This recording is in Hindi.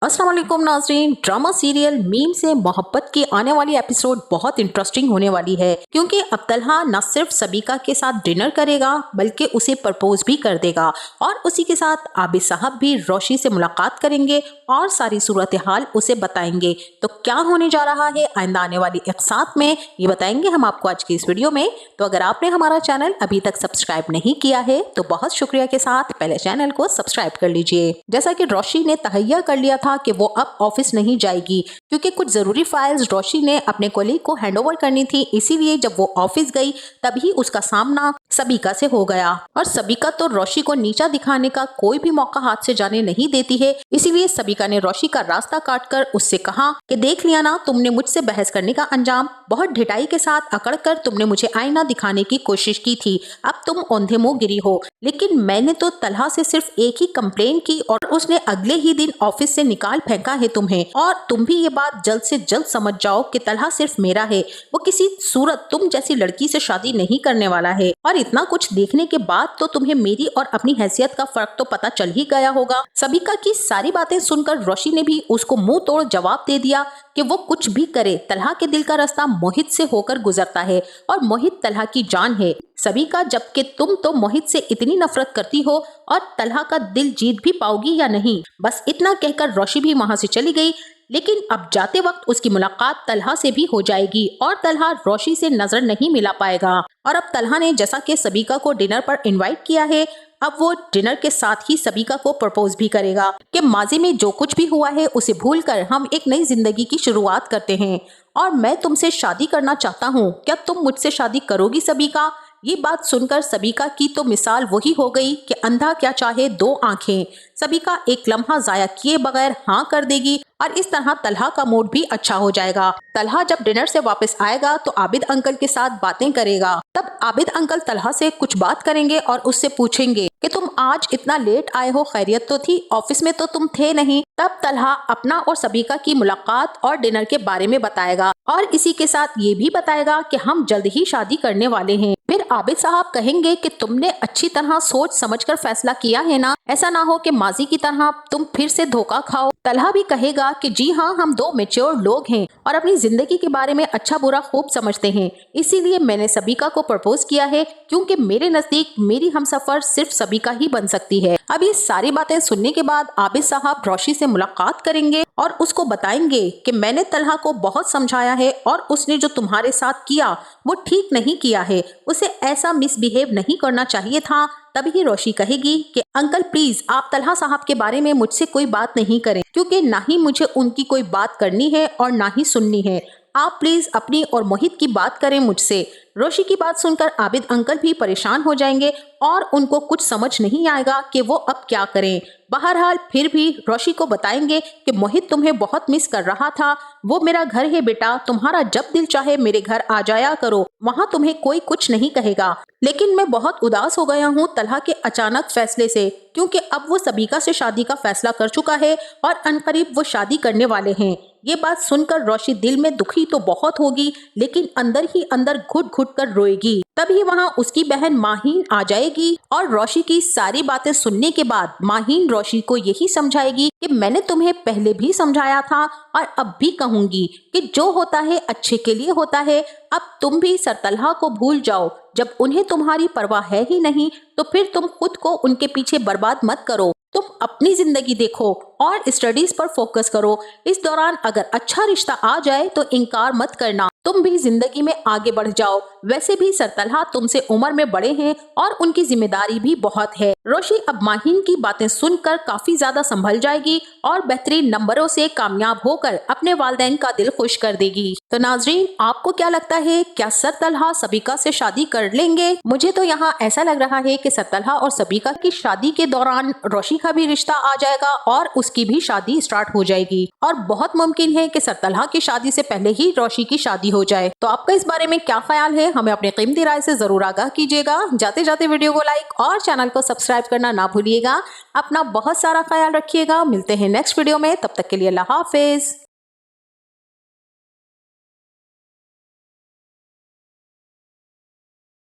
अस्सलाम वालेकुम नाज़रीन। ड्रामा सीरियल मीम से मोहब्बत की आने वाली एपिसोड बहुत इंटरेस्टिंग होने वाली है, क्योंकि अब तलहा न सिर्फ सबीका के साथ डिनर करेगा बल्कि उसे प्रपोज भी कर देगा और उसी के साथ आबिद साहब भी रोशी से मुलाकात करेंगे और सारी सूरत हाल उसे बताएंगे। तो क्या होने जा रहा है आइंदा आने वाली एपिसोड में, ये बताएंगे हम आपको आज की इस वीडियो में। तो अगर आपने हमारा चैनल अभी तक सब्सक्राइब नहीं किया है तो बहुत शुक्रिया के साथ पहले चैनल को सब्सक्राइब कर लीजिए। जैसा कि रोशी ने तहैया कर लिया था कि वो अब ऑफिस नहीं जाएगी, क्योंकि कुछ जरूरी फाइल्स रोशी ने अपने कोलीग को हैंडओवर करनी थी, इसीलिए जब वो ऑफिस गई तभी उसका सामना सबीका से हो गया। और सबीका तो रोशी को नीचा दिखाने का कोई भी मौका हाथ से जाने नहीं देती है, इसीलिए सबीका ने रोशी का रास्ता काटकर उससे कहा कि देख लिया ना, तुमने मुझसे बहस करने का अंजाम, बहुत ढिठाई के साथ अकड़कर तुमने मुझे आईना दिखाने की कोशिश की थी, अब तुम औंधे मुंह गिरी हो। लेकिन मैंने तो तलहा से सिर्फ एक ही कंप्लेन की और उसने अगले ही दिन ऑफिस से निकाल फेंका है तुम्हें। और तुम भी ये बात जल्द से जल्द समझ जाओ कि तलहा सिर्फ मेरा है, वो किसी सूरत तुम जैसी लड़की से शादी नहीं करने वाला है। और इतना कुछ देखने के बाद तो तुम्हें मेरी और अपनी हैसियत का फर्क तो पता चल ही गया होगा। सबीका की सारी बातें सुनकर रोशी ने भी उसको मुंह तोड़ जवाब दे दिया कि वो कुछ भी करे, तलहा के दिल का रास्ता मोहित से होकर गुजरता है और मोहित तलहा की जान है। सबीका, जबकि तुम तो मोहित से इतनी नफरत करती हो और तलहा का दिल जीत भी पाओगी या नहीं। बस इतना कहकर रोशी भी वहां से चली गई, लेकिन अब जाते वक्त उसकी मुलाकात तलहा से भी हो जाएगी और तलहा रोशी से नजर नहीं मिला पाएगा। और अब तलहा ने जैसा कि सबीका को डिनर पर इनवाइट किया है, अब वो डिनर के साथ ही सबीका को प्रपोज भी करेगा कि माजी में जो कुछ भी हुआ है उसे भूलकर हम एक नई जिंदगी की शुरुआत करते हैं और मैं तुमसे शादी करना चाहता हूँ, क्या तुम मुझसे शादी करोगी सबीका? ये बात सुनकर सबीका की तो मिसाल वही हो गई कि अंधा क्या चाहे दो आंखें। सबीका एक लम्हा जाया किए बगैर हाँ कर देगी और इस तरह तलहा का मूड भी अच्छा हो जाएगा। तलहा जब डिनर से वापस आएगा तो आबिद अंकल के साथ बातें करेगा। तब आबिद अंकल तलहा से कुछ बात करेंगे और उससे पूछेंगे कि तुम आज इतना लेट आए हो, खैरियत तो थी? ऑफिस में तो तुम थे नहीं। तब तलहा अपना और सबीका की मुलाकात और डिनर के बारे में बताएगा और इसी के साथ ये भी बताएगा कि हम जल्द ही शादी करने वाले हैं। फिर आबिद साहब कहेंगे कि तुमने अच्छी तरह सोच समझकर फैसला किया है ना, ऐसा ना हो कि माजी की तरह तुम फिर से धोखा खाओ। तलहा भी कहेगा कि जी हाँ, हम दो मैच्योर लोग हैं और अपनी जिंदगी के बारे में अच्छा बुरा खूब समझते हैं, इसीलिए मैंने सबीका को प्रपोज किया है, क्योंकि मेरे नजदीक मेरी हमसफर सिर्फ सबीका ही बन सकती है। अब ये सारी बातें सुनने के बाद आबिद साहब रोशी से मुलाकात करेंगे और उसको बताएंगे कि मैंने तलहा को बहुत समझाया है और उसने जो तुम्हारे साथ किया वो ठीक नहीं किया है, उसे ऐसा मिसबिहेव नहीं करना चाहिए था। तभी रोशी कहेगी कि अंकल प्लीज आप तलहा साहब के बारे में मुझसे कोई बात नहीं करें, क्योंकि ना ही मुझे उनकी कोई बात करनी है और ना ही सुननी है। आप प्लीज अपनी और मोहित की बात करें मुझसे। रोशी की बात सुनकर आबिद अंकल भी परेशान हो जाएंगे और उनको कुछ समझ नहीं आएगा कि वो अब क्या करें। बहरहाल फिर भी रोशी को बताएंगे कि मोहित तुम्हें बहुत मिस कर रहा था, वो मेरा घर है बेटा, तुम्हारा जब दिल चाहे मेरे घर आ जाया करो, वहाँ तुम्हें कोई कुछ नहीं कहेगा। लेकिन मैं बहुत उदास हो गया हूँ तलहा के अचानक फैसले से, क्योंकि अब वो सबीका से शादी का फैसला कर चुका है और अनकरीब वो शादी करने वाले हैं। ये बात सुनकर रोशी दिल में दुखी तो बहुत होगी, लेकिन अंदर ही अंदर घुट घुट कर रोएगी। तभी वहाँ उसकी बहन माहीन आ जाएगी और रोशी की सारी बातें सुनने के बाद माहीन रोशी को यही समझाएगी कि मैंने तुम्हें पहले भी समझाया था और अब भी कहूंगी कि जो होता है अच्छे के लिए होता है। अब तुम भी सरतलहा को भूल जाओ, जब उन्हें तुम्हारी परवाह है ही नहीं तो फिर तुम खुद को उनके पीछे बर्बाद मत करो, तुम अपनी जिंदगी देखो और स्टडीज पर फोकस करो। इस दौरान अगर अच्छा रिश्ता आ जाए तो इनकार मत करना, तुम भी जिंदगी में आगे बढ़ जाओ। वैसे भी सरतलहा तुमसे उम्र में बड़े हैं और उनकी जिम्मेदारी भी बहुत है। रोशी अब माहीन की बातें सुनकर काफी ज्यादा संभल जाएगी और बेहतरीन नंबरों से कामयाब होकर अपने वालिदैन का दिल खुश कर देगी। तो नाजरीन, आपको क्या लगता है, क्या सरतलहा सबीका से शादी कर लेंगे? मुझे तो यहाँ ऐसा लग रहा है कि सरतलहा और सबीका की शादी के दौरान रोशी का भी रिश्ता आ जाएगा और उसकी भी शादी स्टार्ट हो जाएगी और बहुत मुमकिन है कि सरतलहा की शादी से पहले ही रोशी की शादी हो जाए। तो आपका इस बारे में क्या ख्याल है, हमें अपनी कीमती राय से जरूर आगाह कीजिएगा। जाते जाते वीडियो को लाइक और चैनल को सब्सक्राइब करना ना भूलिएगा। अपना बहुत सारा ख्याल रखिएगा। मिलते हैं नेक्स्ट वीडियो में, तब तक के लिए अल्लाह हाफिज।